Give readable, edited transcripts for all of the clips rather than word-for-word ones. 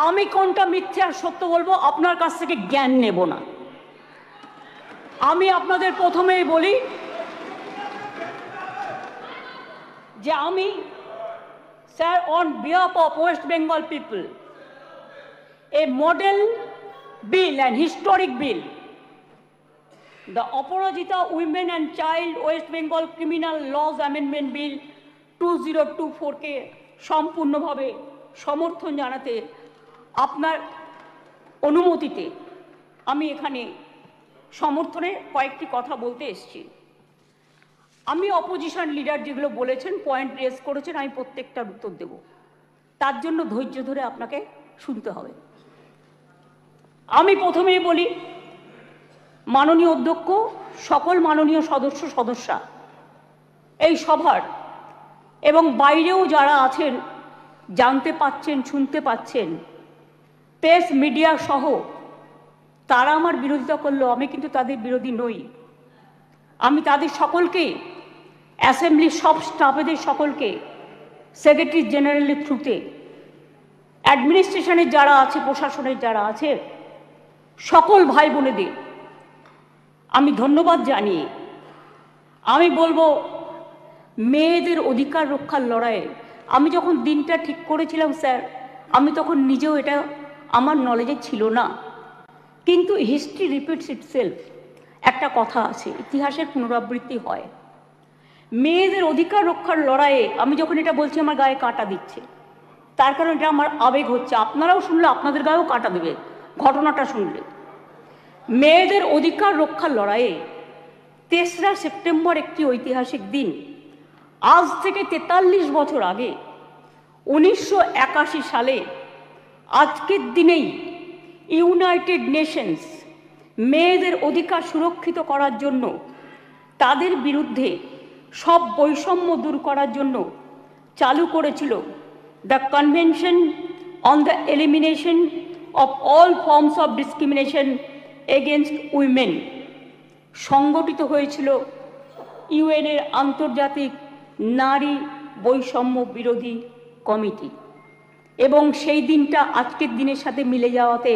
আমি কোনটা মিথ্যে আর সত্য বলবো আপনার কাছ থেকে জ্ঞান নেব না। আমি আপনাদের প্রথমেই বলি যে আমি sir on behalf of West Bengal people A model bill and historic bill, the Aparajita Women and Child West Bengal Criminal Laws Amendment Bill 2024 কে সম্পূর্ণভাবে সমর্থন জানাতে আপনার অনুমতিতে আমি এখানে সমর্থনে কয়েকটি কথা বলতে এসেছি। আমি অপোজিশন লিডার যেগুলো বলেছেন, পয়েন্ট রেজ করেছেন, আমি প্রত্যেকটার উত্তর দেব। তার জন্য ধৈর্য ধরে আপনাকে শুনতে হবে। আমি প্রথমেই বলি, মাননীয় অধ্যক্ষ, সকল মাননীয় সদস্যা এই সভার এবং বাইরেও যারা আছেন, জানতে পাচ্ছেন, শুনতে পাচ্ছেন, প্রেস মিডিয়া সহ, তারা আমার বিরোধিতা করলেও আমি কিন্তু তাদের বিরোধী নই। আমি তাদের সকলকে, অ্যাসেম্বলির সব স্টাফেদের সকলকে, সেক্রেটারি জেনারেলের থ্রুতে, অ্যাডমিনিস্ট্রেশনের যারা আছে, প্রশাসনের যারা আছে, সকল ভাই বোনেদের আমি ধন্যবাদ জানিয়ে আমি বলবো, মেয়েদের অধিকার রক্ষার লড়াইয়ে আমি যখন দিনটা ঠিক করেছিলাম স্যার, আমি তখন নিজেও এটা আমার নলেজে ছিল না, কিন্তু হিস্ট্রি রিপিটস ইটসেলফ। একটা কথা আছে, ইতিহাসের পুনরাবৃত্তি হয়। মেয়েদের অধিকার রক্ষার লড়াইয়ে আমি যখন এটা বলছি, আমার গায়ে কাঁটা দিচ্ছে, তার কারণ এটা আমার আবেগ হচ্ছে। আপনারাও শুনলে আপনাদের গায়েও কাঁটা দেবে ঘটনাটা শুনলে। মেয়েদের অধিকার রক্ষার লড়াইয়ে 3রা সেপ্টেম্বর একটি ঐতিহাসিক দিন। আজ থেকে 43 বছর আগে 1981 সালে আজকের দিনেই ইউনাইটেড নেশনস মেয়েদের অধিকার সুরক্ষিত করার জন্য, তাদের বিরুদ্ধে সব বৈষম্য দূর করার জন্য চালু করেছিল the convention on the elimination of all forms of discrimination against women. সংগঠিত হয়েছিল ইউএনের আন্তর্জাতিক নারী বৈষম্য বিরোধী কমিটি, এবং সেই দিনটা আজকের দিনের সাথে মিলে যাওয়াতে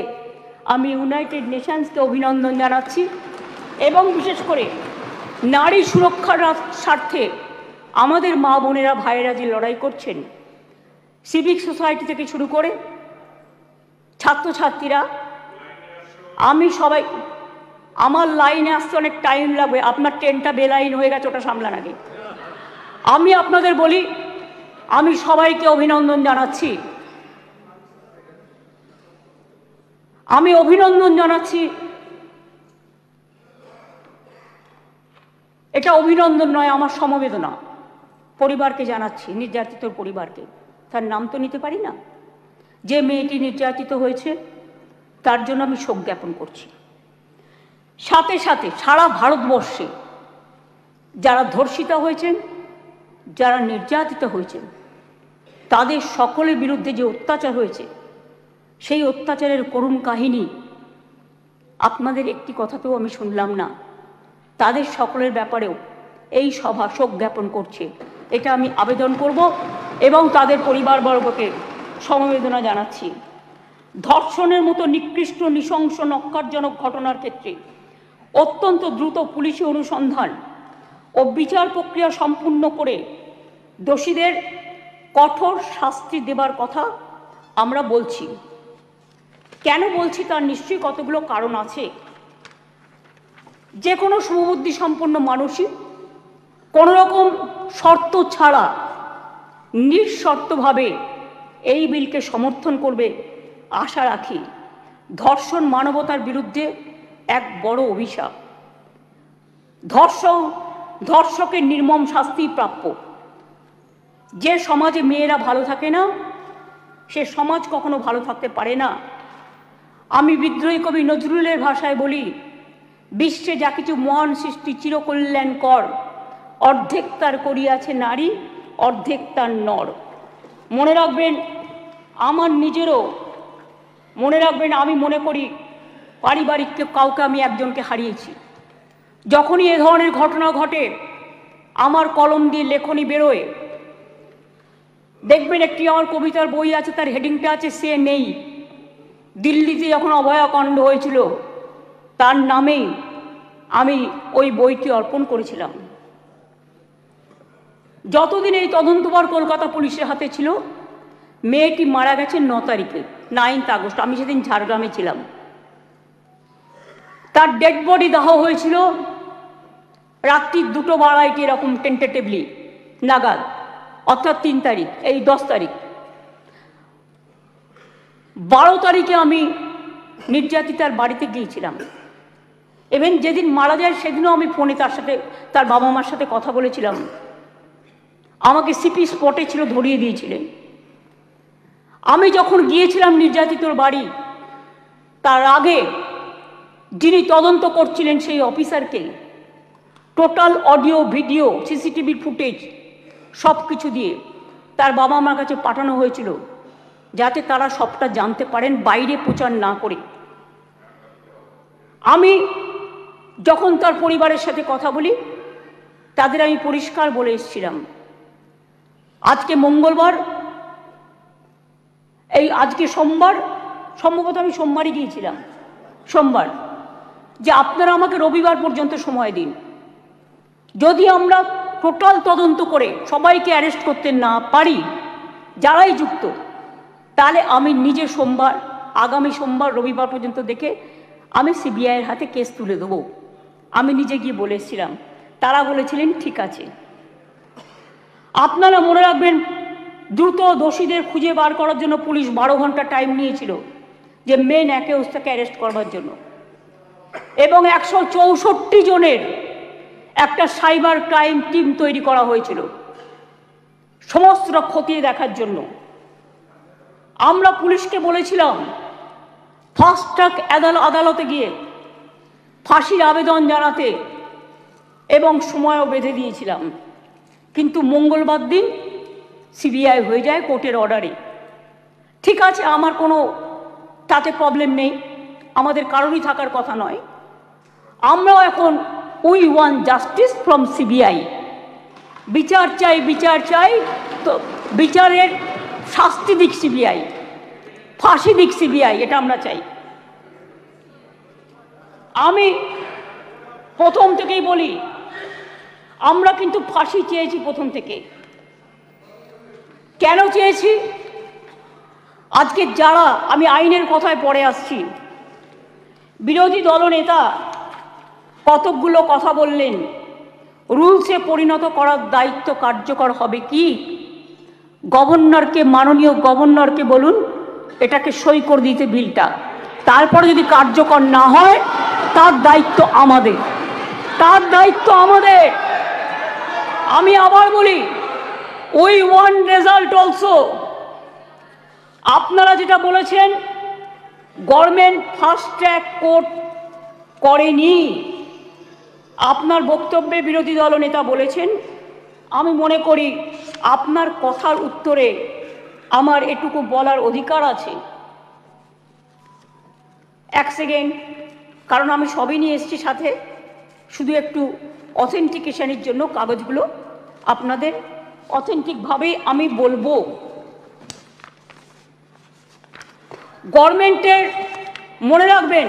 আমি ইউনাইটেড নেশনসকে অভিনন্দন জানাচ্ছি। এবং বিশেষ করে নারী সুরক্ষার স্বার্থে আমাদের মা বোনেরা, ভাইয়েরা যে লড়াই করছেন, সিভিক সোসাইটি থেকে শুরু করে ছাত্রছাত্রীরা, আমি সবাই, আমার লাইনে আসতে অনেক টাইম লাগবে, আপনার ট্রেনটা বেলাইন হয়ে গেছে, ওটা সামলান আগে। আমি আপনাদের বলি, আমি সবাইকে অভিনন্দন জানাচ্ছি। আমি অভিনন্দন জানাচ্ছি, এটা অভিনন্দন নয়, আমার সমবেদনা পরিবারকে জানাচ্ছি, নির্যাতিত পরিবারকে। তার নাম তো নিতে পারি না। যে মেয়েটি নির্যাতিত হয়েছে তার জন্য আমি শোক জ্ঞাপন করছি। সাথে সাথে সারা ভারতবর্ষে যারা ধর্ষিতা হয়েছেন, যারা নির্যাতিত হয়েছেন, তাদের সকলের বিরুদ্ধে যে অত্যাচার হয়েছে, সেই অত্যাচারের করুণ কাহিনী আপনাদের একটি কথাতেও আমি শুনলাম না। তাদের সকলের ব্যাপারেও এই সভা শোক জ্ঞাপন করছে, এটা আমি আবেদন করব এবং তাদের পরিবারবর্গকে সমবেদনা জানাচ্ছি। ধর্ষণের মতো নিকৃষ্ট, নৃশংস, নক্কারজনক ঘটনার ক্ষেত্রে অত্যন্ত দ্রুত পুলিশি অনুসন্ধান ও বিচার প্রক্রিয়া সম্পূর্ণ করে দোষীদের কঠোর শাস্তি দেবার কথা আমরা বলছি। কেন বলছি তার নিশ্চয়ই কতগুলো কারণ আছে। যে কোনো শুভবুদ্ধি সম্পন্ন মানুষই কোনো রকম শর্ত ছাড়া নিঃশর্তভাবে এই বিলকে সমর্থন করবে আশা রাখি। ধর্ষণ মানবতার বিরুদ্ধে এক বড় অভিশাপ। ধর্ষকের নির্মম শাস্তি প্রাপ্য। যে সমাজে মেয়েরা ভালো থাকে না, সে সমাজ কখনো ভালো থাকতে পারে না। আমি বিদ্রোহী কবি নজরুলের ভাষায় বলি, বিশ্বে যা কিছু মহান সৃষ্টি চিরকল্যাণকর, অর্ধেক তার করিয়াছে নারী, অর্ধেক তার নর। মনে রাখবেন, আমার নিজেরও মনে রাখবেন, আমি মনে করি পারিবারিক কাউকে আমি একজনকে হারিয়েছি। যখনই এ ধরনের ঘটনা ঘটে, আমার কলম দিয়ে লেখনী বেরোয়। দেখবেন একটি আমার কবিতার বই আছে, তার হেডিংটা আছে সে নেই। দিল্লিতে যখন অভয়াকাণ্ড হয়েছিল তার নামেই আমি ওই বইটি অর্পণ করেছিলাম। যতদিন এই তদন্তভার কলকাতা পুলিশের হাতে ছিল, মেয়েটি মারা গেছে 9 তারিখে, 9 আগস্ট। আমি সেদিন ঝাড়গ্রামে ছিলাম। তার ডেড বডি দাহ হয়েছিল রাত্রি 2:02 এরকম টেন্টেটিভলি নাগাদ, অর্থাৎ 3 তারিখ, এই 10 তারিখ। 12 তারিখে আমি নির্যাতিতার বাড়িতে গিয়েছিলাম। এবং যেদিন মারা যায় সেদিনও আমি ফোনে তার সাথে, তার বাবা মার সাথে কথা বলেছিলাম। আমাকে সিপি স্পটে ছিল, ধরিয়ে দিয়েছিলেন। আমি যখন গিয়েছিলাম নির্যাতিতর বাড়ি, তার আগে যিনি তদন্ত করছিলেন সেই অফিসারকে total audio, video, CCTV footage সব কিছু দিয়ে তার বাবা মার কাছে পাঠানো হয়েছিল, যাতে তারা সবটা জানতে পারেন, বাইরে প্রচার না করে। আমি যখন তার পরিবারের সাথে কথা বলি, তাদের আমি পরিষ্কার বলে এসেছিলাম, আজকে মঙ্গলবার, এই আজকে সোমবার, সম্ভবত আমি সোমবারই গিয়েছিলাম, সোমবার, যে আপনারা আমাকে রবিবার পর্যন্ত সময় দিন। যদি আমরা টোটাল তদন্ত করে সবাইকে অ্যারেস্ট করতে না পারি, যারাই যুক্ত, তাহলে আমি নিজে সোমবার, আগামী সোমবার, রবিবার পর্যন্ত দেখে আমি সিবিআইয়ের হাতে কেস তুলে দেবো। আমি নিজে গিয়ে বলে এসেছিলাম। তারা বলেছিলেন ঠিক আছে। আপনারা মনে রাখবেন, দ্রুত দোষীদের খুঁজে বার করার জন্য পুলিশ 12 ঘন্টা টাইম নিয়েছিল, যে মেন অ্যাকিউজটাকে অ্যারেস্ট করবার জন্য। এবং 164 জনের একটা সাইবার ক্রাইম টিম তৈরি করা হয়েছিল সমস্ত খতিয়ে দেখার জন্য। আমরা পুলিশকে বলেছিলাম ফাস্ট ট্র্যাক আদালতে গিয়ে ফাঁসির আবেদন জানাতে, এবং সময়ও বেঁধে দিয়েছিলাম। কিন্তু মঙ্গলবার দিন সিবিআই হয়ে যায় কোর্টের অর্ডারে। ঠিক আছে, আমার কোনো তাতে প্রবলেম নেই, আমাদের কারোরই থাকার কথা নয়। আমরাও এখন we want justice from CBI. বিচার চাই, বিচার চাই, তো বিচারের শাস্তি দিক সিবিআই, ফাঁসি দিক সিবিআই, এটা আমরা চাই। আমি প্রথম থেকেই বলি, আমরা কিন্তু ফাঁসি চেয়েছি প্রথম থেকে। কেন চেয়েছি? আজকে যারা, আমি আইনের কথায় পরে আসছি, বিরোধী দলনেতা কতকগুলো কথা বললেন, রুলসে পরিণত করার দায়িত্ব কার্যকর হবে কি? গভর্নরকে, মাননীয় গভর্নরকে বলুন এটাকে সই করে দিতে বিলটা, তারপরে যদি কার্যকর না হয় তার দায়িত্ব আমাদের, তার দায়িত্ব আমাদের। আমি আবার বলি, উই ওয়ান্ট রেজাল্ট অলসো। আপনারা যেটা বলেছেন গভর্নমেন্ট ফাস্ট ট্র্যাক কোর্ট করেনি, আপনার বক্তব্যে বিরোধী দলনেতা বলেছেন। আমি মনে করি আপনার কথার উত্তরে আমার এটুকু বলার অধিকার আছে। এক সেকেন্ড, কারণ আমি সবই নিয়ে এসেছি সাথে, শুধু একটু অথেন্টিকেশনের জন্য কাগজগুলো আপনাদের অথেন্টিকভাবে আমি বলবো। গভর্নমেন্টের মনে রাখবেন,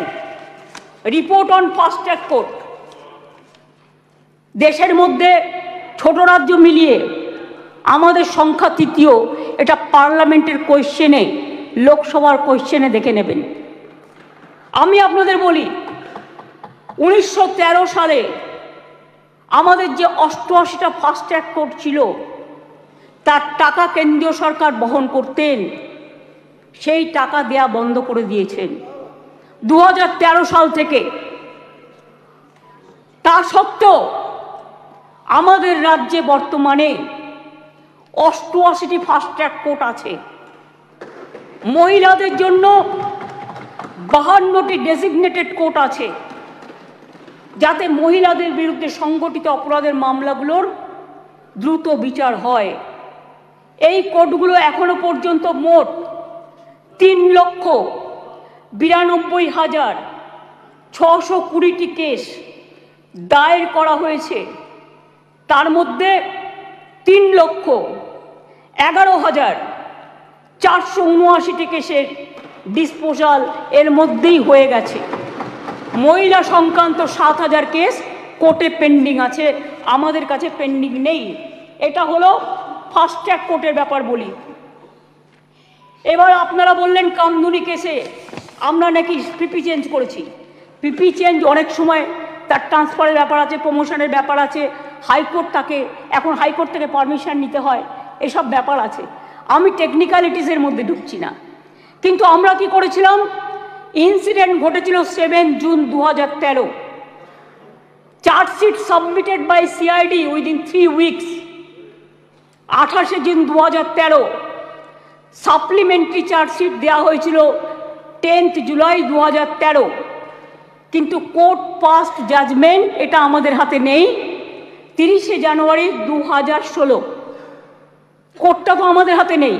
report on fast track court, দেশের মধ্যে ছোট রাজ্য মিলিয়ে আমাদের সংখ্যা তৃতীয়। এটা পার্লামেন্টের কোয়েশ্চেনে, লোকসভার কোয়েশ্চেনে দেখে নেবেন। আমি আপনাদের বলি, 1913 সালে আমাদের যে 88টা ফাস্ট ট্র্যাক কোর্ট ছিল, তার টাকা কেন্দ্রীয় সরকার বহন করতেন, সেই টাকা দেয়া বন্ধ করে দিয়েছেন 2013 সাল থেকে। তা সত্ত্বেও আমাদের রাজ্যে বর্তমানে 88টি ফাস্ট ট্র্যাক কোর্ট আছে। মহিলাদের জন্য 52টি ডেজিগনেটেড কোর্ট আছে, যাতে মহিলাদের বিরুদ্ধে সংগঠিত অপরাধের মামলাগুলোর দ্রুত বিচার হয়। এই কোর্টগুলো এখনো পর্যন্ত মোট 3,92,620টি কেস দায়ের করা হয়েছে। তার মধ্যে 3,11,479টি কেসের ডিসপোজাল এর মধ্যেই হয়ে গেছে। মহিলা সংক্রান্ত 7,000 কেস কোর্টে পেন্ডিং আছে, আমাদের কাছে পেন্ডিং নেই। এটা হলো ফাস্ট ট্র্যাক কোর্টের ব্যাপার বলি। এবার আপনারা বললেন কামদুনি কেসে আমরা নাকি পিপি চেঞ্জ করেছি। পিপি চেঞ্জ অনেক সময় তার ট্রান্সফারের ব্যাপার আছে, প্রমোশনের ব্যাপার আছে, হাইকোর্ট তাকে এখন হাইকোর্ট থেকে পারমিশন নিতে হয়, এসব ব্যাপার আছে। আমি টেকনিক্যালিটিসের মধ্যে ঢুকছি না। কিন্তু আমরা কি করেছিলাম, ইনসিডেন্ট ঘটেছিল 7 June 2013। Chargesheet submitted by CID within 3 weeks 28 June 2013। Supplementary chargesheet দেওয়া হয়েছিল 10 জুলাই 2013। কিন্তু কোর্ট পাস্ট জাজমেন্ট এটা আমাদের হাতে নেই 30 জানুয়ারি 2016। কোর্টটা তো আমাদের হাতে নেই,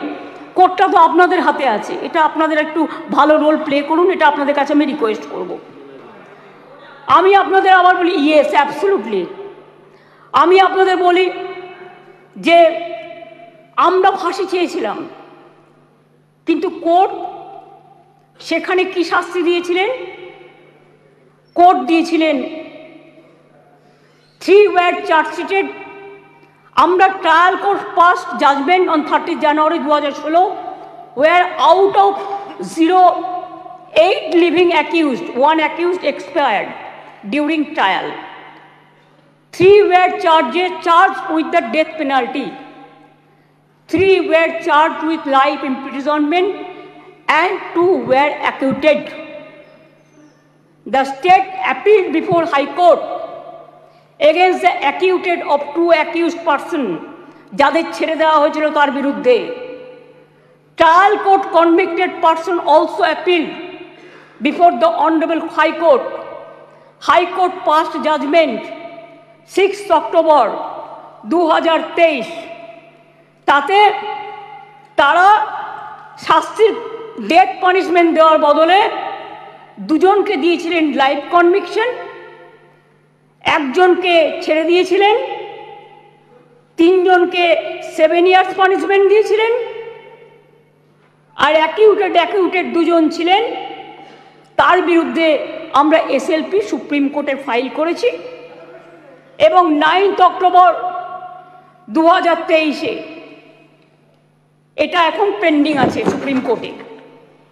কোর্টটা তো আপনাদের হাতে আছে। এটা আপনাদের একটু ভালো রোল প্লে করুন, এটা আপনাদের কাছে আমি রিকোয়েস্ট করব। আমি আপনাদের আবার বলি, ইয়েস অ্যাবসলিউটলি, আমি আপনাদের বলি যে আমরা ফাঁসি চেয়েছিলাম, কিন্তু কোর্ট সেখানে কি শাস্তি দিয়েছিলেন? কোর্ট দিয়েছিলেন 3 were চার্জশিটেড। আমরা trial court passed judgement on 30 January 2016, where out of 8 living accused, 1 accused expired during trial. 3 were charged with the death penalty. 3 were charged with life imprisonment and 2 were acquitted. The state appealed before High Court against the acquitted of 2 accused persons, যাদের ছেড়ে দেওয়া হয়েছিল তার বিরুদ্ধে। Trial court convicted person also appealed before the Honorable High Court. High Court passed judgment 6 October 2023। তাতে তারা শাস্তির death punishment দেওয়ার বদলে 2 জনকে দিয়েছিলেন লাইফ কনভিকশন, 1 জনকে ছেড়ে দিয়েছিলেন, 3 জনকে 7 ইয়ার্স পানিশমেন্ট দিয়েছিলেন। আর অ্যাকিউটেড 2 জন ছিলেন, তার বিরুদ্ধে আমরা এসএলপি সুপ্রিম কোর্টে ফাইল করেছি এবং 9 অক্টোবর 2023 এটা এখন পেন্ডিং আছে সুপ্রিম কোর্টে।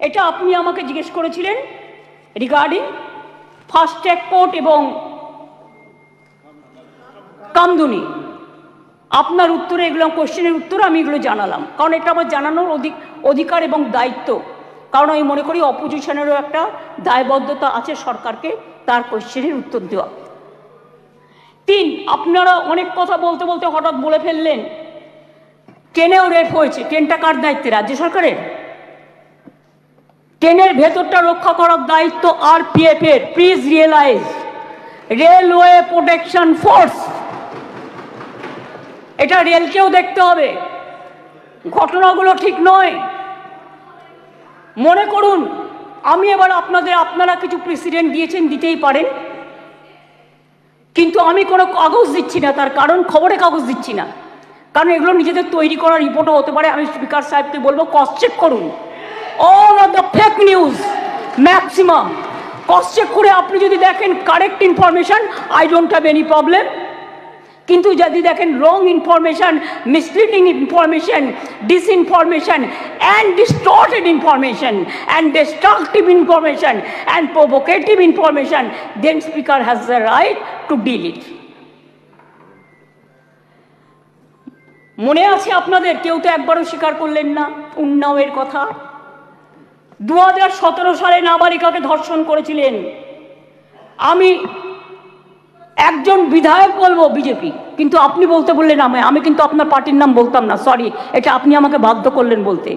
এটা আপনি আমাকে জিজ্ঞেস করেছিলেন রিগার্ডিং ফাস্ট ট্র্যাক কোর্ট এবং কামদুনি। আপনার উত্তরে এগুলো কোশ্চেনের উত্তর আমি এগুলো জানালাম, কারণ এটা আমার জানানোর অধিকার এবং দায়িত্ব। কারণ আমি মনে করি অপোজিশনেরও একটা দায়বদ্ধতা আছে সরকারকে তার কোশ্চেনের উত্তর দেওয়া। 3, আপনারা অনেক কথা বলতে বলতে হঠাৎ বলে ফেললেন ট্রেনেও রেপ হয়েছে। ট্রেনটা কার দায়িত্বে? রাজ্য সরকারের। ট্রেনের ভেতরটা রক্ষা করার দায়িত্ব আরপিএফ এর। Please realise, railway protection force. এটা রেলকেও দেখতে হবে, ঘটনাগুলো ঠিক নয়। মনে করুন আমি এবার আপনারা কিছু প্রেসিডেন্ট দিয়েছেন, দিতেই পারেন, কিন্তু আমি কোনো কাগজ দিচ্ছি না। তার কারণ খবরে কাগজ দিচ্ছি না, কারণ এগুলো নিজেদের তৈরি করা রিপোর্টও হতে পারে। আমি স্পিকার সাহেবকে বলবো ক্রস চেক করুন। All of the fake news maximum cross check করে আপনি যদি দেখেন correct information, I don't have any problem. কিন্তু যদি দেখেন wrong information, misleading information, disinformation and distorted information and destructive information and provocative information, then speaker has the right to deal it. মনে আছে আপনাদের? কেউ তো একবারও স্বীকার করলেন না উন্নাওয়ের কথা। 2017 সালে নাবালিকাকে ধর্ষণ করেছিলেন। আমি একজন বিধায়ক বলবো বিজেপি, কিন্তু আপনি বলতে বললেন আমি কিন্তু আপনার পার্টির নাম বলতাম না, সরি, এটা আপনি আমাকে বাধ্য করলেন বলতে,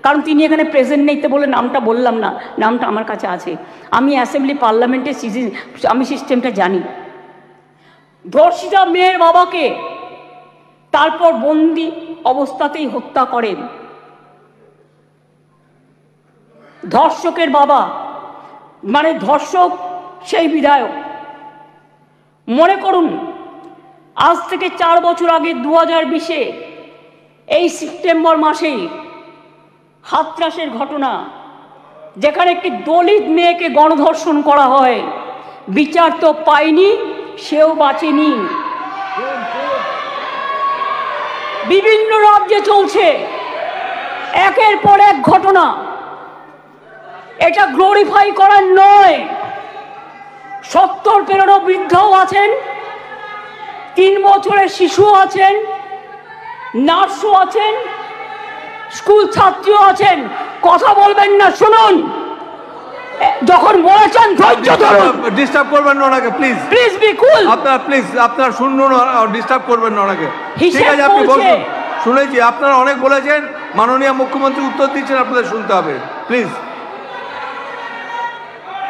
কারণ তিনি এখানে প্রেজেন্ট নেই তো বলে নামটা বললাম না। নামটা আমার কাছে আছে, আমি অ্যাসেম্বলি পার্লামেন্টের আমি সিস্টেমটা জানি। ধর্ষিতা মেয়ের বাবাকে তারপর বন্দি অবস্থাতেই হত্যা করেন ধর্ষকের বাবা, মানে ধর্ষক সেই বিধায়ক। মনে করুন আজ থেকে 4 বছর আগে 2020-এ এই সেপ্টেম্বর মাসেই হাতরাসের ঘটনা, যেখানে একটি দলিত মেয়েকে গণধর্ষণ করা হয়, বিচার তো পায়নি, সেও বাঁচেনি। বিভিন্ন রাজ্যে চলছে একের পর এক ঘটনা। এটা গ্লোরিফাই করার নয়। 70 পেরোনো বৃদ্ধও আছেন, 3 বছরের শিশুও আছেন, নার্সও আছেন, স্কুল ছাত্রীও আছেন। কথা বলবেন না, শুনুন। যখন বলেছেন ধৈর্য ধরুন। ডিস্টার্ব করবেন না ওনাকে, প্লিজ প্লিজ বি কুল। আপনারা প্লিজ আপনারা শুনুন, ডিস্টার্ব করবেন না ওনাকে। ঠিক হিসেব আছে, আপনি বলছে। বলুন। শুনেছি, আপনারা অনেক বলেছেন, মাননীয় মুখ্যমন্ত্রী উত্তর দিচ্ছেন, আপনাদের শুনতে হবে। Please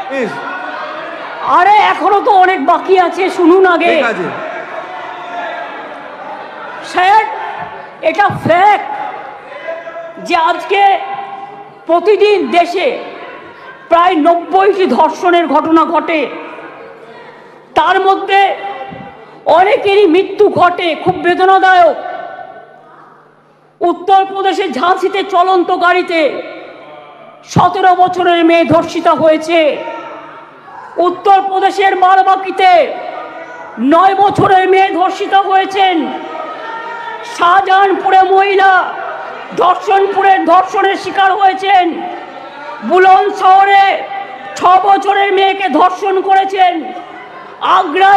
please. আরে এখনো তো অনেক বাকি আছে, শুনুন আগে। ঠিক আছে স্যার, এটা ফ্যাক্ট যে আজকে প্রতিদিন দেশে প্রায় 90টি ধর্ষণের ঘটনা ঘটে। তার মধ্যে অনেকেরই মৃত্যু ঘটে, খুব বেদনাদায়ক। উত্তরপ্রদেশের ঝাঁসিতে চলন্ত গাড়িতে 17 বছরের মেয়ে ধর্ষিতা হয়েছে। উত্তরপ্রদেশের বারাবাঁকিতে 9 বছরের মেয়ে ধর্ষিতা হয়েছেন। শাহজাহানপুরে মহিলা ধর্ষণের শিকার হয়েছেন। বুলন্দ শহরে 6 বছরের মেয়েকে ধর্ষণ করেছেন। আগ্রা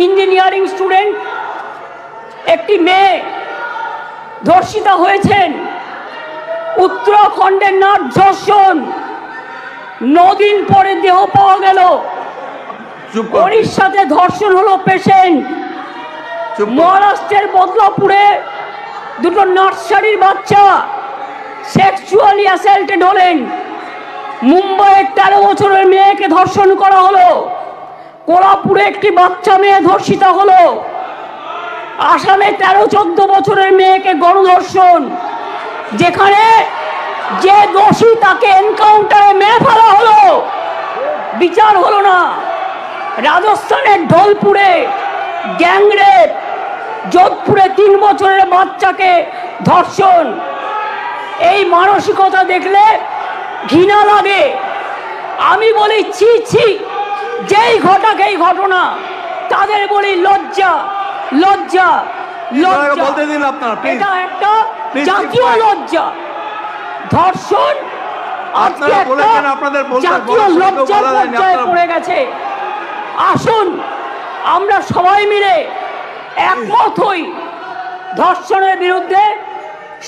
ইঞ্জিনিয়ারিং স্টুডেন্ট একটি মেয়ে ধর্ষিতা হয়েছেন। উত্তরাখণ্ডের নাট ধর্ষণ, 9 দিন পরে দেহ পাওয়া গেল। ওড়িশাতে ধর্ষণ হলো পেশেন্ট। মহারাষ্ট্রের বদলাপুরে 2 নার্সারির বাচ্চা সেক্সুয়ালি অ্যাসাল্টেড হলেন। মুম্বাইয়ের 13 বছরের মেয়েকে ধর্ষণ করা হলো। কোলাপুরে একটি বাচ্চা মেয়ে ধর্ষিতা হলো। আসামে 13-14 বছরের মেয়েকে গণধর্ষণ, যেখানে যে দোষী তাকে এনকাউন্টারে মেরে ফেলা হলো, বিচার হলো না। রাজস্থানের ঢোলপুরে গ্যাংরেপ, যোধপুরে 3 বছরের বাচ্চাকে ধর্ষণ। এই মানসিকতা দেখলে ঘৃণা লাগে। আমি বলি ছি ছি, যেই ঘটাক এই ঘটনা, তাদের বলি লজ্জা লজ্জা লজ্জা। বলতে দিন আপনারা, এটা একটা জাতীয় লজ্জা। ধর্ষণ আপনারা বলেছেন, আপনাদের জাতীয় লজ্জার পর্যায়ে পড়ে গেছে। আসুন আমরা সবাই মিলে একমত হই, ধর্ষণের বিরুদ্ধে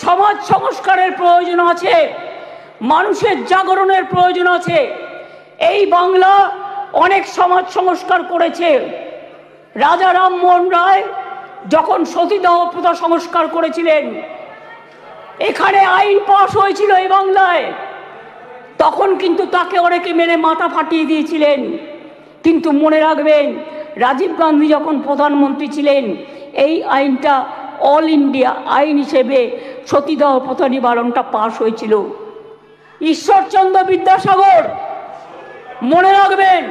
সমাজ সংস্কারের প্রয়োজন আছে, মানুষের জাগরণের প্রয়োজন আছে। এই বাংলা অনেক সমাজ সংস্কার করেছে। রাজা রামমোহন রায় যখন সতীদাহ প্রথা সংস্কার করেছিলেন, এখানে আইন পাস হয়েছিল এই বাংলায়, তখন কিন্তু তাকে অনেকে মেরে মাথা ফাটিয়ে দিয়েছিলেন। কিন্তু মনে রাখবেন, রাজীব গান্ধী যখন প্রধানমন্ত্রী ছিলেন, এই আইনটা অল ইন্ডিয়া আইন হিসেবে সতীদাহ প্রথা নিবারণটা পাশ হয়েছিল। ঈশ্বরচন্দ্র বিদ্যাসাগর, মনে রাখবেন,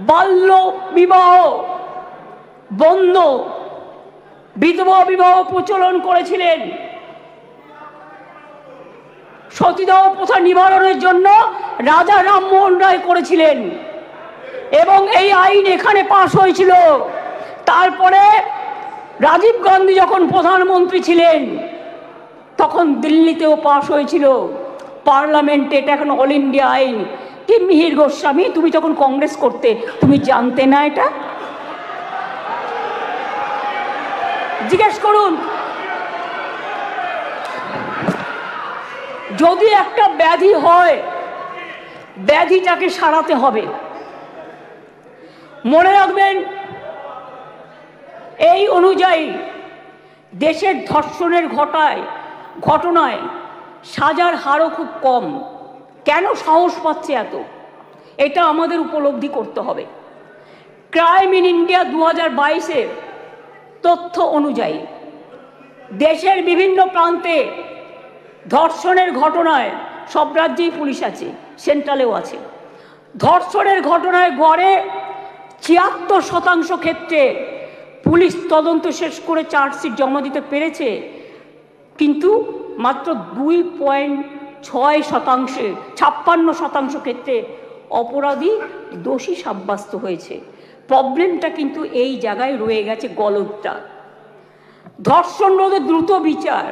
বাল্য বিবাহ বন্ধ, বিধবা বিবাহ প্রচলন করেছিলেন। সতীদাহ প্রথা নিবারণের জন্য রাজা রামমোহন রায় করেছিলেন এবং এই আইন এখানে পাশ হয়েছিল। তারপরে রাজীব গান্ধী যখন প্রধানমন্ত্রী ছিলেন, তখন দিল্লিতেও পাশ হয়েছিল পার্লামেন্টে। এটা এখন অল ইন্ডিয়া আইন। কি মিহির গোস্বামী, তুমি তখন কংগ্রেস করতে, তুমি জানতে না এটা? জিজ্ঞেস করুন। যদি একটা ব্যাধি হয়, ব্যাধিটাকে সারাতে হবে। মনে রাখবেন, এই অনুযায়ী দেশের ধর্ষণের ঘটনায় সাজার হারও খুব কম। কেন সাহস পাচ্ছে এত, এটা আমাদের উপলব্ধি করতে হবে। ক্রাইম ইন ইন্ডিয়া 2022-এর তথ্য অনুযায়ী দেশের বিভিন্ন প্রান্তে ধর্ষণের ঘটনায়, সব রাজ্যেই পুলিশ আছে, সেন্ট্রালেও আছে, ধর্ষণের ঘটনায় গড়ে 76% ক্ষেত্রে পুলিশ তদন্ত শেষ করে চার্জশিট জমা দিতে পেরেছে। কিন্তু মাত্র 56% ক্ষেত্রে অপরাধী দোষী সাব্যস্ত হয়েছে। প্রবলেমটা কিন্তু এই জায়গায় রয়ে গেছে, গলদটা। ধর্ষণ রোধে দ্রুত বিচার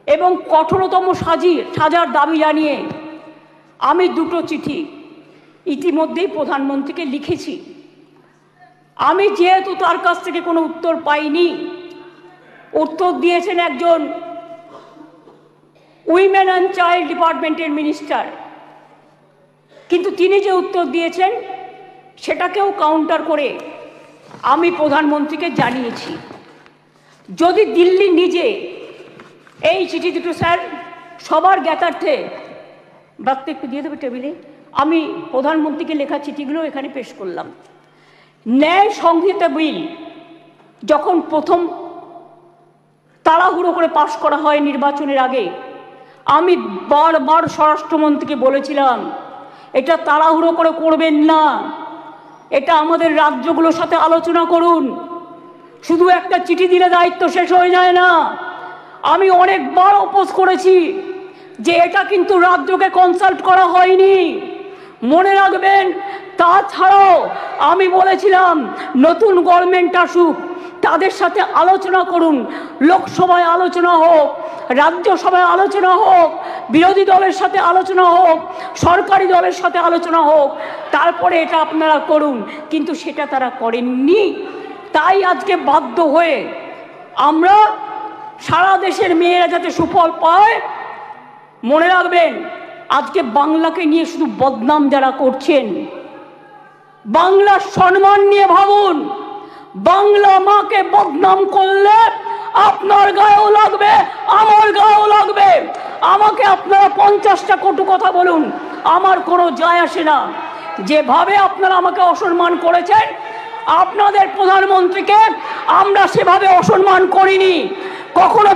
এবং কঠোরতম সাজার দাবি জানিয়ে আমি 2টো চিঠি ইতিমধ্যেই প্রধানমন্ত্রীকে লিখেছি। আমি যেহেতু তার কাছ থেকে কোনো উত্তর পাইনি, উত্তর দিয়েছেন একজন উইমেন অ্যান্ড চাইল্ড ডিপার্টমেন্টের মিনিস্টার, কিন্তু তিনি যে উত্তর দিয়েছেন সেটাকেও কাউন্টার করে আমি প্রধানমন্ত্রীকে জানিয়েছি। যদি দিল্লি নিজে এই চিঠি দুটো, স্যার সবার জ্ঞাতার্থে বার্তা একটু দিয়ে দেবে টেবিলে, আমি প্রধানমন্ত্রীকে লেখা চিঠিগুলো এখানে পেশ করলাম। ন্যায় সংহিতা বিল যখন প্রথম তাড়াহুড়ো করে পাশ করা হয় নির্বাচনের আগে, আমি বারবার স্বরাষ্ট্রমন্ত্রীকে বলেছিলাম এটা তাড়াহুড়ো করে করবেন না, এটা আমাদের রাজ্যগুলোর সাথে আলোচনা করুন, শুধু একটা চিঠি দিলে দায়িত্ব শেষ হয়ে যায় না। আমি অনেকবার অপোজ করেছি যে এটা কিন্তু রাজ্যকে কনসাল্ট করা হয়নি, মনে রাখবেন। তাছাড়াও আমি বলেছিলাম নতুন গভর্নমেন্ট আসুক, তাদের সাথে আলোচনা করুন, লোকসভায় আলোচনা হোক, রাজ্যসভায় আলোচনা হোক, বিরোধী দলের সাথে আলোচনা হোক, সরকারি দলের সাথে আলোচনা হোক, তারপরে এটা আপনারা করুন। কিন্তু সেটা তারা করেননি। তাই আজকে বাধ্য হয়ে আমরা সারা দেশের মেয়েরা যাতে সুফল পায়, মনে রাখবেন আজকে বাংলাকে নিয়ে শুধু বদনাম যারা করছেন, বাংলার সম্মান নিয়ে ভাবুন। বাংলা মাকে বদনাম করলে আপনার গায়েও লাগবে, আমার গায়েও লাগবে। আমাকে আপনারা 50টা কটু কথা বলুন, আমার কোনো যায় আসে না। যেভাবে আপনারা আমাকে অসম্মান করেছেন, আপনাদের প্রধানমন্ত্রীকে আমরা সেভাবে অসম্মান করিনি। কখনো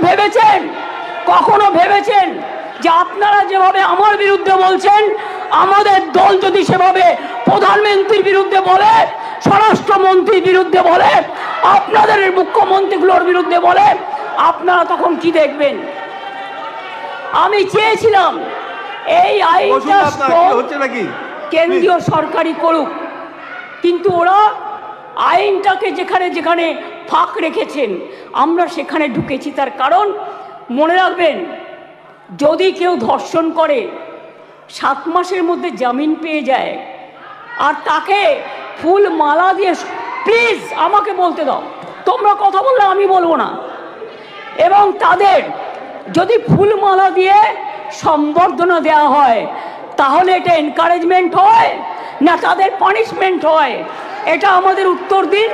ভেবেছেন যে আপনারা যেভাবে আমার বিরুদ্ধে বলছেন, আমাদের দল যদি সেভাবে প্রধানমন্ত্রীর বিরুদ্ধে বলে, স্বরাষ্ট্রমন্ত্রীর বিরুদ্ধে বলে, আপনাদের মুখ্যমন্ত্রীগুলোর বিরুদ্ধে বলে, আপনারা তখন কি দেখবেন? আমি চেয়েছিলাম এই আইনটা কেন্দ্রীয় সরকারই করুক, কিন্তু ওরা আইনটাকে যেখানে যেখানে ফাঁক রেখেছেন আমরা সেখানে ঢুকেছি। তার কারণ মনে রাখবেন, যদি কেউ ধর্ষণ করে 7 মাসের মধ্যে জামিন পেয়ে যায়, আর তাকে ফুল মালা দিয়ে, প্লিজ আমাকে বলতে দাও, তোমরা কথা বললে আমি বলবো না, এবং তাদের যদি ফুলমালা দিয়ে সম্বর্ধনা দেওয়া হয়, তাহলে এটা এনকারেজমেন্ট হয় না তাদের পানিশমেন্ট হয়? এটা আমাদের উত্তর দিন।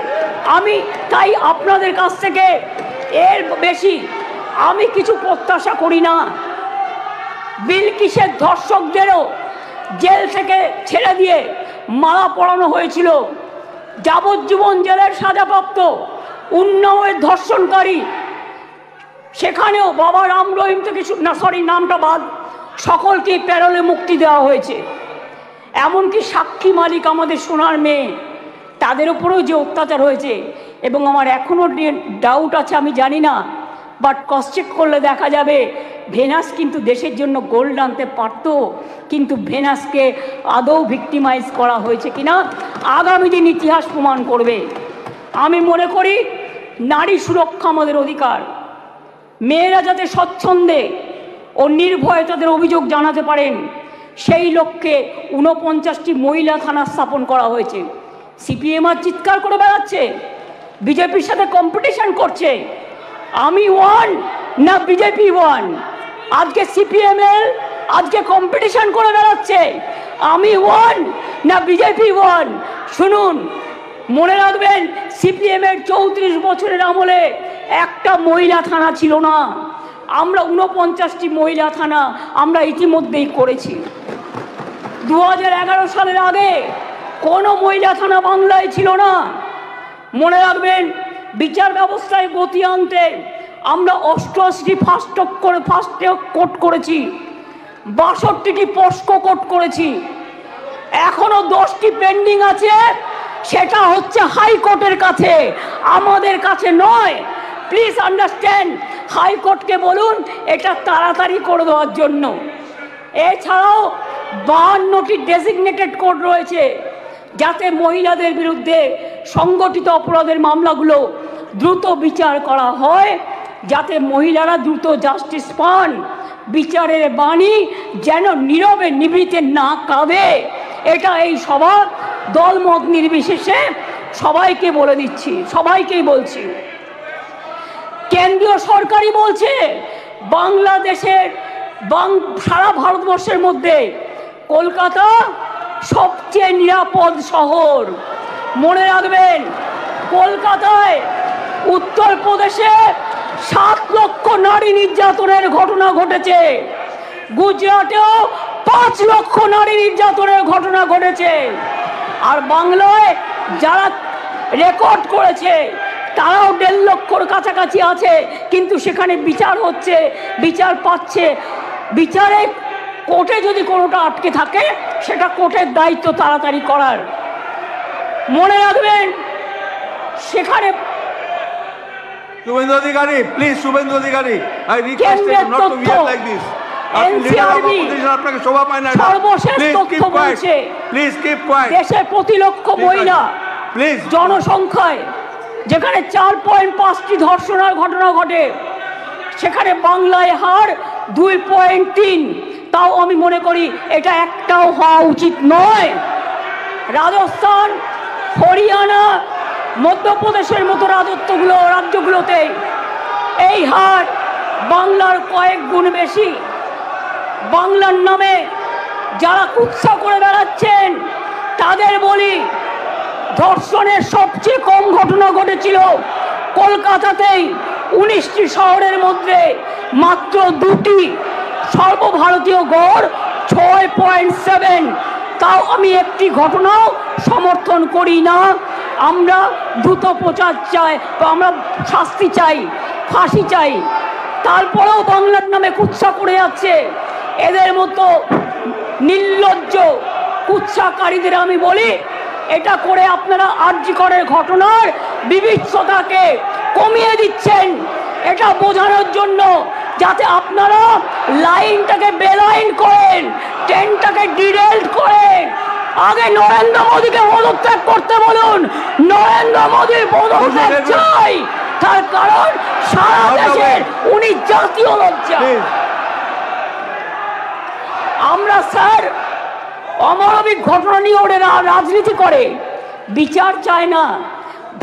আমি তাই আপনাদের কাছ থেকে এর বেশি আমি কিছু প্রত্যাশা করি না। বিলকিসের ধর্ষকদেরও জেল থেকে ছেড়ে দিয়ে মালা পরানো হয়েছিল, যাবজ্জীবন জেলের সাজাপ্রাপ্ত উন্নাওয়ের ধর্ষণকারী, সেখানেও বাবা রাম রহিম থেকে নামটা বাদ, সকলকে প্যারোলে মুক্তি দেওয়া হয়েছে। এমনকি সাক্ষী মালিক আমাদের সোনার মেয়ে, তাদের উপরেও যে অত্যাচার হয়েছে, এবং আমার এখনও ডাউট আছে, আমি জানি না, বাট ক্রস চেক করলে দেখা যাবে ভেনাস কিন্তু দেশের জন্য গোল্ড আনতে পারত, কিন্তু ভেনাসকে আদৌ ভিক্টিমাইজ করা হয়েছে কিনা আগামী দিন ইতিহাস প্রমাণ করবে। আমি মনে করি নারী সুরক্ষা আমাদের অধিকার। মেয়েরা যাতে স্বচ্ছন্দে ও নির্ভয়ে তাদের অভিযোগ জানাতে পারেন, সেই লক্ষ্যে 49টি মহিলা থানা স্থাপন করা হয়েছে। সিপিএম আর চিৎকার করে বেড়াচ্ছে, বিজেপির সাথে কম্পিটিশন করছে, আমি ওয়ান না বিজেপি ওয়ান। আজকে সিপিএমএল আজকে কম্পিটিশন করে বেড়াচ্ছে, আমি ওয়ান না বিজেপি ওয়ান। শুনুন, মনে রাখবেন সিপিএমের 34 বছরের আমলে একটা মহিলা থানা ছিল না। আমরা 49টি মহিলা থানা আমরা ইতিমধ্যেই করেছি। 2011 সালের আগে কোনো মহিলা থানা বাংলায় ছিল না। মনে রাখবেন বিচার ব্যবস্থায় গতি আনতে আমরা 88টি ফাস্ট ট্র্যাক কোর্ট করেছি, 62টি পস্কো কোর্ট করেছি, এখনো 10টি পেন্ডিং আছে, সেটা হচ্ছে হাইকোর্টের কাছে, আমাদের কাছে নয়। প্লিজ আন্ডারস্ট্যান্ড, হাইকোর্টকে বলুন এটা তাড়াতাড়ি করে দেওয়ার জন্য। এছাড়াও 52টি ডেজিগনেটেড কোর্ট রয়েছে, যাতে মহিলাদের বিরুদ্ধে সংগঠিত অপরাধের মামলাগুলো দ্রুত বিচার করা হয়, যাতে মহিলারা দ্রুত জাস্টিস পান, বিচারের বাণী যেন নীরবে নিভৃতে না কাঁদে। এটা এই সভা দলমত নির্বিশেষে সবাইকে বলে দিচ্ছি, সবাইকেই বলছি। কেন্দ্রীয় সরকারই বলছে বাংলাদেশের সারা ভারতবর্ষের মধ্যে কলকাতা সবচেয়ে নিরাপদ শহর। মনে রাখবেন, কলকাতায় উত্তরপ্রদেশে 7 লক্ষ নারী নির্যাতনের ঘটনা ঘটেছে, গুজরাটেও 5 লক্ষ নারী নির্যাতনের ঘটনা ঘটেছে, আর বাংলায় যারা রেকর্ড করেছে তারাও 1.5 লক্ষর কাছাকাছি আছে, কিন্তু সেখানে বিচার হচ্ছে, বিচার পাচ্ছে। বিচারে কোর্টে যদি কোনোটা আটকে থাকে সেটা কোর্টের দায়িত্ব তাড়াতাড়ি করার। মনে রাখবেন, সেখানে Suvendu Adhikari, please, Suvendu Adhikari, I request you not to behave like this. আপনাকে শোভা পায় না। Please keep quiet. দেশের প্রতি লক্ষ মহিলা জনসংখ্যায় যেখানে 4.5টি ধর্ষণের ঘটনা ঘটে, সেখানে বাংলায় হার 2.3। তাও আমি মনে করি এটা একটাও হওয়া উচিত নয়। রাজস্থান, হরিয়ানা, মধ্যপ্রদেশের মতো রাজ্যগুলোতে এই হার বাংলার কয়েক গুণ বেশি। বাংলার নামে যারা কুৎসা করে বেড়াচ্ছেন তাদের বলি, ধর্ষণের সবচেয়ে কম ঘটনা ঘটেছিল কলকাতাতেই, 19টি শহরের মধ্যে মাত্র 2টি, সর্বভারতীয় গড় 6.7। তাও আমি একটি ঘটনাও সমর্থন করি না। আমরা দ্রুত প্রচার চাই, আমরা শাস্তি চাই, ফাঁসি চাই। তারপরেও বাংলার নামে কুৎসা করে যাচ্ছে এদের মতো নির্লজ্জ কুৎসাকারীদের আমি বলি, এটা করে আপনারা আরজিকরের ঘটনার বিভৎসতাকে কমিয়ে দিচ্ছেন, এটা বোঝানোর জন্য যাতে আপনারা লাইনটাকে বেলাইন করেন, ট্রেনটাকে ডিরেল করেন। আগে নরেন্দ্র মোদীকে পদত্যাগ করতে বলুন, নরেন্দ্র মোদীর পদত্যাগ চাই, তার কারণ সারা দেশের উনি জাতীয় লজ্জা। আমরা স্যার অমানবিক ঘটনা নিয়ে ওরা রাজনীতি করে, বিচার চায় না,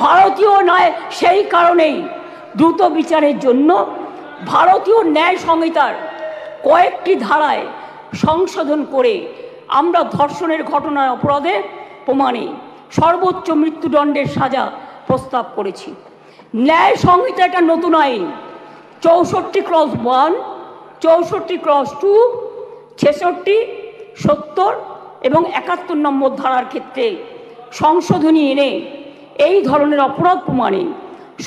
ভারতীয় নয়। সেই কারণেই দ্রুত বিচারের জন্য ভারতীয় ন্যায় সংহিতার কয়েকটি ধারায় সংশোধন করে আমরা ধর্ষণের ঘটনার অপরাধে প্রমাণে সর্বোচ্চ মৃত্যুদণ্ডের সাজা প্রস্তাব করেছি। ন্যায় সংহিতা একটা নতুন আইন 64/1, 64/2, 66, 70 এবং 71 নম্বর ধারার ক্ষেত্রে সংশোধনী এনে এই ধরনের অপরাধ প্রমাণে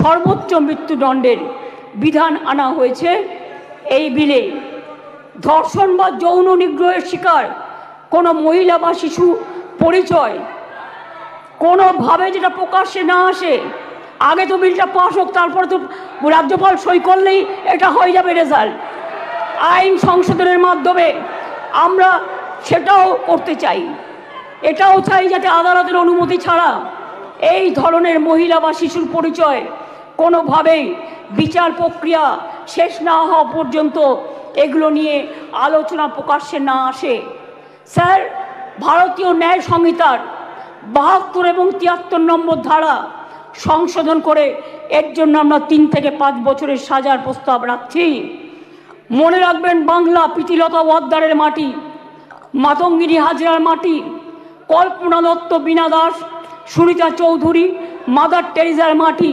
সর্বোচ্চ মৃত্যুদণ্ডের বিধান আনা হয়েছে এই বিলে। ধর্ষণ বা যৌন নিগ্রহের শিকার কোনো মহিলা বা শিশু পরিচয় কোনোভাবে যেটা প্রকাশ্যে না আসে, আগে তো বিলটা পাস হোক, তারপরে তো রাজ্যপাল সই করলেই এটা হয়ে যাবে রেজাল্ট। আইন সংশোধনের মাধ্যমে আমরা সেটাও করতে চাই। এটাও চাই যাতে আদালতের অনুমতি ছাড়া এই ধরনের মহিলা বা শিশুর পরিচয় কোনোভাবেই বিচার প্রক্রিয়া শেষ না হওয়া পর্যন্ত এগুলো নিয়ে আলোচনা প্রকাশ্যে না আসে। স্যার, ভারতীয় ন্যায় সংহিতার 72 এবং 73 নম্বর ধারা সংশোধন করে এর জন্য আমরা 3 থেকে 5 বছরের সাজার প্রস্তাব রাখছি। মনে রাখবেন, বাংলা প্রীতিলতা ওয়াদ্দারের মাটি, মাতঙ্গিনী হাজরার মাটি, কল্পনা দত্ত, বীণা দাস, সুরিতা চৌধুরী, মাদার টেরিজার মাটি।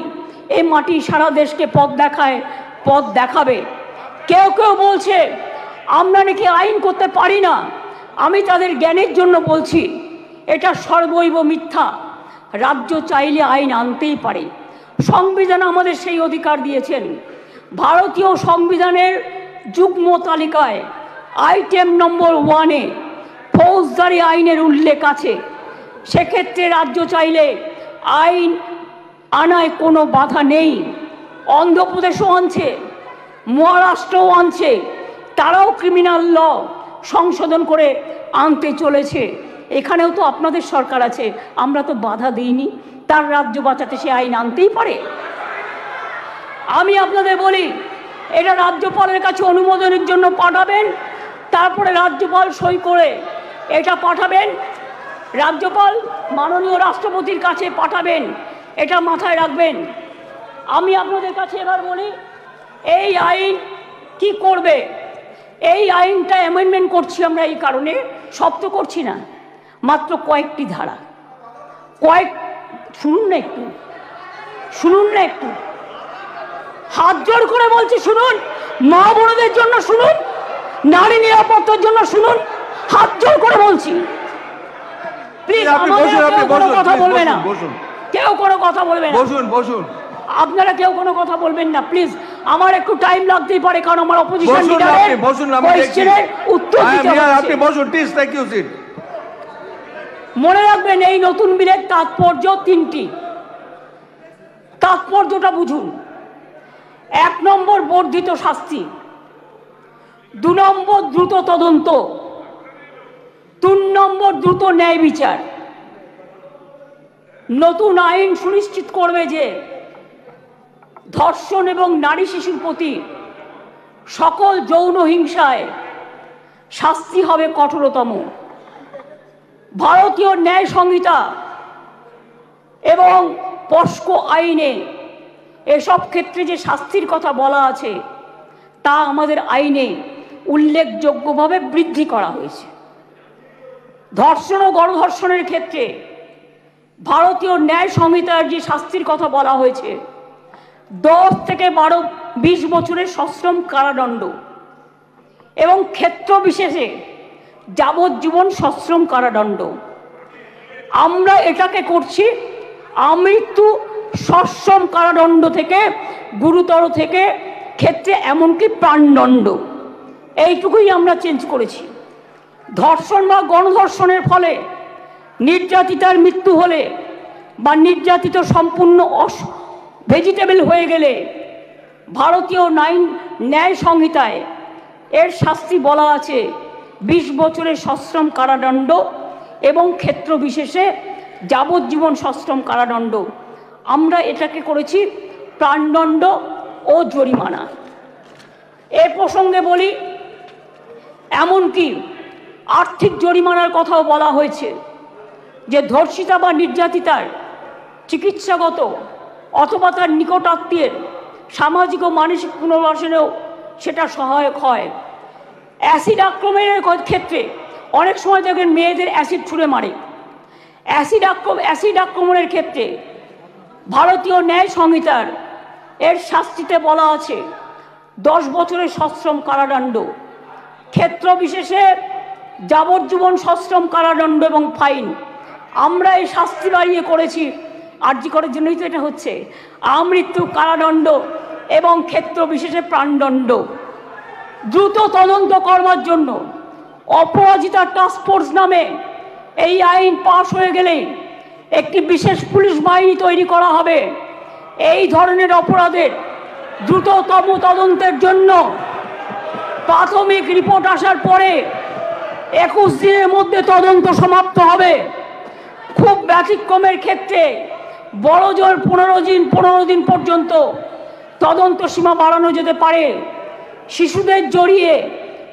এই মাটি সারা দেশকে পথ দেখাবে। কেউ কেউ বলছে আমরা নাকি আইন করতে পারি না। আমি তাদের জ্ঞানের জন্য বলছি, এটা সর্বৈব মিথ্যা। রাজ্য চাইলে আইন আনতেই পারে, সংবিধান আমাদের সেই অধিকার দিয়েছেন। ভারতীয় সংবিধানের যুগ্ম তালিকায় আইটেম নম্বর 1-এ ফৌজদারি আইনের উল্লেখ আছে। সেক্ষেত্রে রাজ্য চাইলে আইন আনায় কোনো বাধা নেই। অন্ধ্রপ্রদেশও আনছে, মহারাষ্ট্রও আনছে, তারাও ক্রিমিনাল ল সংশোধন করে আনতে চলেছে। এখানেও তো আপনাদের সরকার আছে, আমরা তো বাধা দিইনি, তার রাজ্য বাঁচাতে সে আইন আনতেই পারে। আমি আপনাদের বলি, এটা রাজ্যপালের কাছে অনুমোদনের জন্য পাঠাবেন, তারপরে রাজ্যপাল সই করে এটা পাঠাবেন, রাজ্যপাল মাননীয় রাষ্ট্রপতির কাছে পাঠাবেন, এটা মাথায় রাখবেন। আমি আপনাদের কাছে এবার বলি, এই আইন কি করবে? এই আইনটা অ্যামেন্ডমেন্ট করছি আমরা এই কারণে, সব তো করছি না, মাত্র কয়েকটি ধারা, শুনুন না একটু, শুনুন না একটু, হাত জোর করে বলছি শুনুন, মা বোনদের জন্য শুনুন, নারী নিরাপত্তার জন্য শুনুন, হাত জোর করে বলছি। প্লিজ কোনো কথা বলবে না, কেউ কোনো কথা বলবে না, বসুন বসুন, আপনারা কেউ কোনো কথা বলবেন না প্লিজ। আমার একটু টাইম লাগতেই পারে, কারণ আমার অপোজিশন লিডারের কোয়েশ্চেনের উত্তর দিতে হবে। আপনি বসুন প্লিজ, থ্যাংক ইউ সিট। মনে রাখবেন, এই নতুন বিলের তাৎপর্য তিনটি, তাৎপর্যটা বুঝুন। 1 নম্বর বর্ধিত শাস্তি, 2 নম্বর দ্রুত তদন্ত, 3 নম্বর দ্রুত ন্যায় বিচার। নতুন আইন সুনিশ্চিত করবে যে ধর্ষণ এবং নারী শিশুর প্রতি সকল যৌন হিংসায় শাস্তি হবে কঠোরতম। ভারতীয় ন্যায় সংহিতা এবং পস্কো আইনে এসব ক্ষেত্রে যে শাস্তির কথা বলা আছে তা আমাদের আইনে উল্লেখযোগ্যভাবে বৃদ্ধি করা হয়েছে। ধর্ষণ ও গণধর্ষণের ক্ষেত্রে ভারতীয় ন্যায় সংহিতার যে শাস্তির কথা বলা হয়েছে 10 থেকে 20 বছরের সশ্রম কারাদণ্ড এবং ক্ষেত্র বিশেষে যাবজ্জীবন সশ্রম কারাদণ্ড। আমরা এটাকে করছি আমৃত্যু সশ্রম কারাদণ্ড থেকে গুরুতর থেকে ক্ষেত্রে এমনকি প্রাণদণ্ড, এইটুকুই আমরা চেঞ্জ করেছি। ধর্ষণ বা গণধর্ষণের ফলে নির্যাতিতার মৃত্যু হলে বা নির্যাতিত সম্পূর্ণ ভেজিটেবল হয়ে গেলে ভারতীয় ন্যায় সংহিতায় এর শাস্তি বলা আছে 20 বছরের সশ্রম কারাদণ্ড এবং ক্ষেত্র বিশেষে যাবজ্জীবন সশ্রম কারাদণ্ড। আমরা এটাকে করেছি প্রাণদণ্ড ও জরিমানা। এ প্রসঙ্গে বলি, এমনকি আর্থিক জরিমানার কথাও বলা হয়েছে, যে ধর্ষিতা বা নির্যাতিতার চিকিৎসাগত অথবা তার নিকটাত্মীয়ের সামাজিক ও মানসিক পুনর্বাসনেও সেটা সহায়ক হয়। অ্যাসিড আক্রমণের ক্ষেত্রে অনেক সময় দেখবেন মেয়েদের অ্যাসিড ছুঁড়ে মারে। অ্যাসিড আক্রমণের ক্ষেত্রে ভারতীয় ন্যায় সংহিতার এর শাস্তিতে বলা আছে 10 বছরের সশ্রম কারাদণ্ড, ক্ষেত্র বিশেষে যাবজ্জীবন সশ্রম কারাদণ্ড এবং ফাইন। আমরা এই শাস্তি বাড়িয়ে করেছি, আরজি করার জন্যই তো এটা হচ্ছে, আমৃত্যু কারাদণ্ড এবং ক্ষেত্র বিশেষে প্রাণদণ্ড। দ্রুত তদন্ত করবার জন্য অপরাজিতা টাস্ক ফোর্স নামে এই আইন পাশ হয়ে গেলে একটি বিশেষ পুলিশ বাহিনী তৈরি করা হবে। এই ধরনের অপরাধের দ্রুততম তদন্তের জন্য প্রাথমিক রিপোর্ট আসার পরে 21 দিনের মধ্যে তদন্ত সমাপ্ত হবে। খুব ব্যতিক্রমের ক্ষেত্রে বড় জোর 15 দিন পর্যন্ত তদন্ত সীমা বাড়ানো যেতে পারে। শিশুদের জড়িয়ে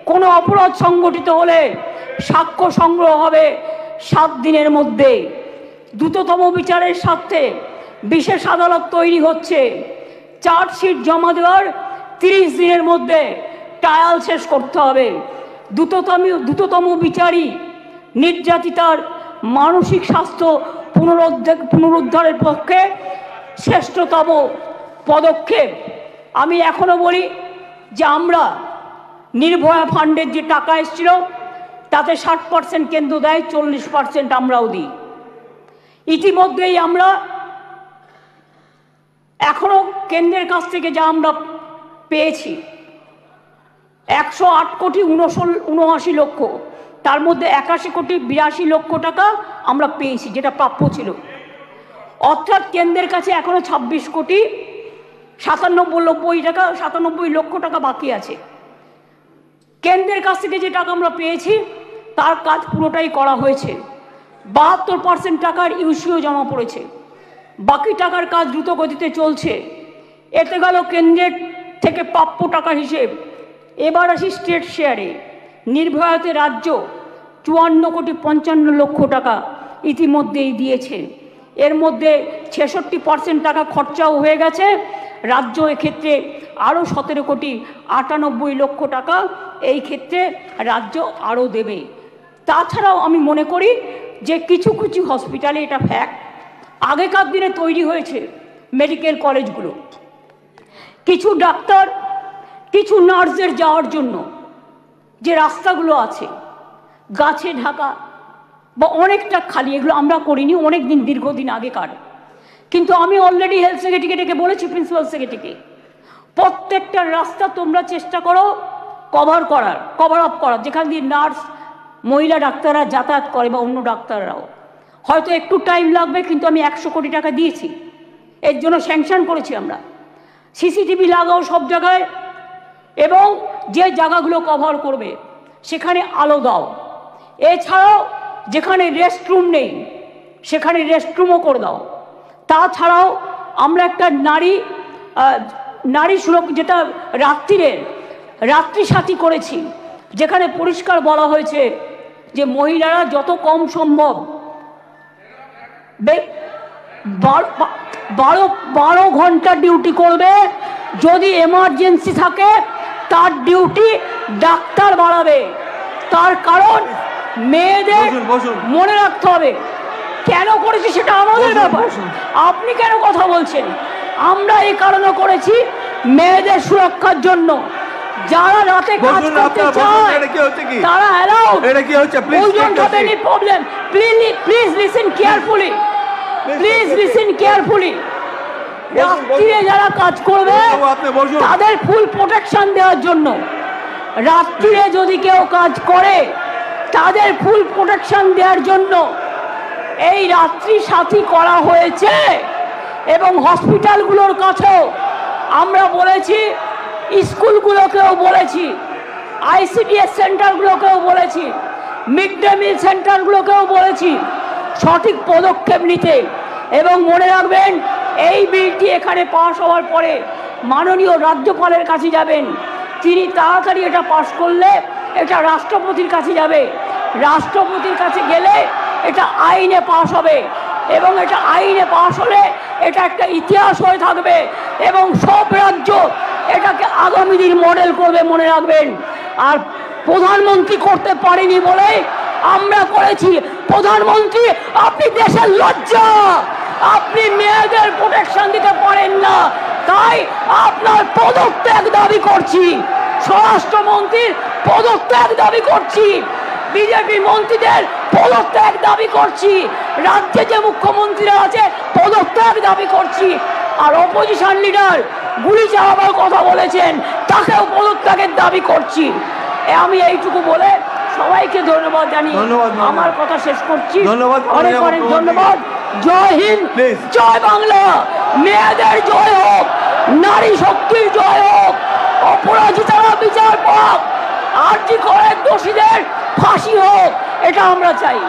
কোনো অপরাধ সংগঠিত হলে সাক্ষ্য সংগ্রহ হবে 7 দিনের মধ্যে। দ্রুততম বিচারের স্বার্থে বিশেষ আদালত তৈরি হচ্ছে। চার্জশিট জমা দেওয়ার 30 দিনের মধ্যে ট্রায়াল শেষ করতে হবে। দ্রুততম বিচারই নির্যাতিতার মানসিক স্বাস্থ্য পুনরুদ্ধারের পক্ষে শ্রেষ্ঠতম পদক্ষেপ। আমি এখনো বলি যে আমরা নির্ভয়া ফান্ডের যে টাকা এসেছিল তাতে 60% কেন্দ্র দেয়, 40% আমরাও দিই। ইতিমধ্যেই আমরা এখনো কেন্দ্রের কাছ থেকে যা আমরা পেয়েছি 108 কোটি 79 লক্ষ, তার মধ্যে 81 কোটি 82 লক্ষ টাকা আমরা পেয়েছি, যেটা প্রাপ্য ছিল। অর্থাৎ কেন্দ্রের কাছে এখনো 26 কোটি 97 লক্ষ টাকা বাকি আছে। কেন্দ্রের কাছ থেকে যে টাকা আমরা পেয়েছি তার কাজ পুরোটাই করা হয়েছে। 72% টাকার ইউসিও জমা পড়েছে, বাকি টাকার কাজ দ্রুত গতিতে চলছে। এতে গেল কেন্দ্রের থেকে প্রাপ্য টাকার হিসেব। এবার আসি স্টেট শেয়ারে। নির্ভয়াতে রাজ্য 54,55,00,000 টাকা ইতিমধ্যেই দিয়েছে। এর মধ্যে 66% টাকা খরচাও হয়ে গেছে। রাজ্য এক্ষেত্রে আরও 17,98,00,000 টাকা এই ক্ষেত্রে রাজ্য আরও দেবে। তাছাড়াও আমি মনে করি যে কিছু কিছু হসপিটালে এটা ফ্যাক্ট, আগেকার দিনে তৈরি হয়েছে মেডিকেল কলেজগুলো, কিছু ডাক্তার কিছু নার্সের যাওয়ার জন্য যে রাস্তাগুলো আছে গাছে ঢাকা বা অনেকটা খালি, এগুলো আমরা করিনি, অনেক দিন দীর্ঘদিন আগেকার। কিন্তু আমি অলরেডি হেলথ সেক্রেটারিকে ডেকে বলেছি, প্রিন্সিপাল সেক্রেটারিকে, প্রত্যেকটা রাস্তা তোমরা চেষ্টা করো কভার আপ করার, যেখান দিয়ে নার্স মহিলা ডাক্তাররা যাতায়াত করে বা অন্য ডাক্তাররাও। হয়তো একটু টাইম লাগবে, কিন্তু আমি 100 কোটি টাকা দিয়েছি, এর জন্য স্যাংশন করেছি আমরা। সিসিটিভি লাগাও সব জায়গায়, এবং যে জায়গাগুলো কভার করবে সেখানে আলো দাও। এছাড়াও যেখানে রেস্টরুম নেই সেখানে রেস্টরুমও করে দাও। তাছাড়াও আমরা একটা নারী সুরক্ষা, যেটা রাত্রি সাথী করেছি, যেখানে পরিষ্কার বলা হয়েছে যে মহিলারা যত কম সম্ভব 12 ঘন্টা ডিউটি করবে। যদি এমার্জেন্সি থাকে তার ডিউটি ডাক্তার বাড়াবে। তার কারণ মেয়েদের মনে রাখতে হবে, কেন করেছি সেটা আমাদের ব্যাপার, আপনি কেন কথা বলছেন? আমরা এই কারণে করেছি মেয়েদের সুরক্ষার জন্য। যারা রাতে কাজ করতে চায় তারা allowed. Problem, please listen carefully, রাত্রিরে যারা কাজ করবে তাদের ফুল প্রোটেকশন দেওয়ার জন্য, রাত্রিরে যদি কেউ কাজ করে তাদের ফুল প্রোটেকশন দেওয়ার জন্য এই রাত্রি সাথী করা হয়েছে। এবং হসপিটালগুলোর কাছেও আমরা বলেছি, স্কুলগুলোকেও বলেছি, ICDS সেন্টারগুলোকেও বলেছি, মিড ডে মিল সেন্টারগুলোকেও বলেছি সঠিক পদক্ষেপ নিতে। এবং মনে রাখবেন, এই বিলটি এখানে পাস হওয়ার পরে মাননীয় রাজ্যপালের কাছে যাবেন, তিনি তাড়াতাড়ি এটা পাস করলে এটা রাষ্ট্রপতির কাছে যাবে, রাষ্ট্রপতির কাছে গেলে এটা আইনে পাস হবে, এবং এটা আইনে পাস হলে এটা একটা ইতিহাস হয়ে থাকবে এবং সব রাজ্য এটাকে আগামী দিন মডেল করবে, মনে রাখবেন। আর প্রধানমন্ত্রী করতে পারেনি বলে আমরা করেছি। প্রধানমন্ত্রী, আপনি দেশের লজ্জা, আপনি মেয়েদের প্রোটেকশন দিতে পারেন না, তাই আপনার পদত্যাগ দাবি করছি। স্বরাষ্ট্রমন্ত্রীর পদত্যাগ দাবি করছি, বিজেপি মন্ত্রীদের পদত্যাগ দাবি করছি, রাজ্যে যে মুখ্যমন্ত্রীরা আছে পদত্যাগ দাবি করছি। আর অপোজিশন লিডার গুলি চালাবার কথা বলেছেন, তাকেও পদত্যাগের দাবি করছি। আমি এইটুকু বলে সবাইকে ধন্যবাদ জানিয়ে আমার কথা শেষ করছি। অনেক অনেক ধন্যবাদ। জয় হিন্দ, জয় বাংলা, মেয়েদের জয় হোক, নারী শক্তির জয় হোক, অপরাজিতারা বিচার পাক, আরজি করের দোষীদের ফাঁসি হোক, এটা আমরা চাই।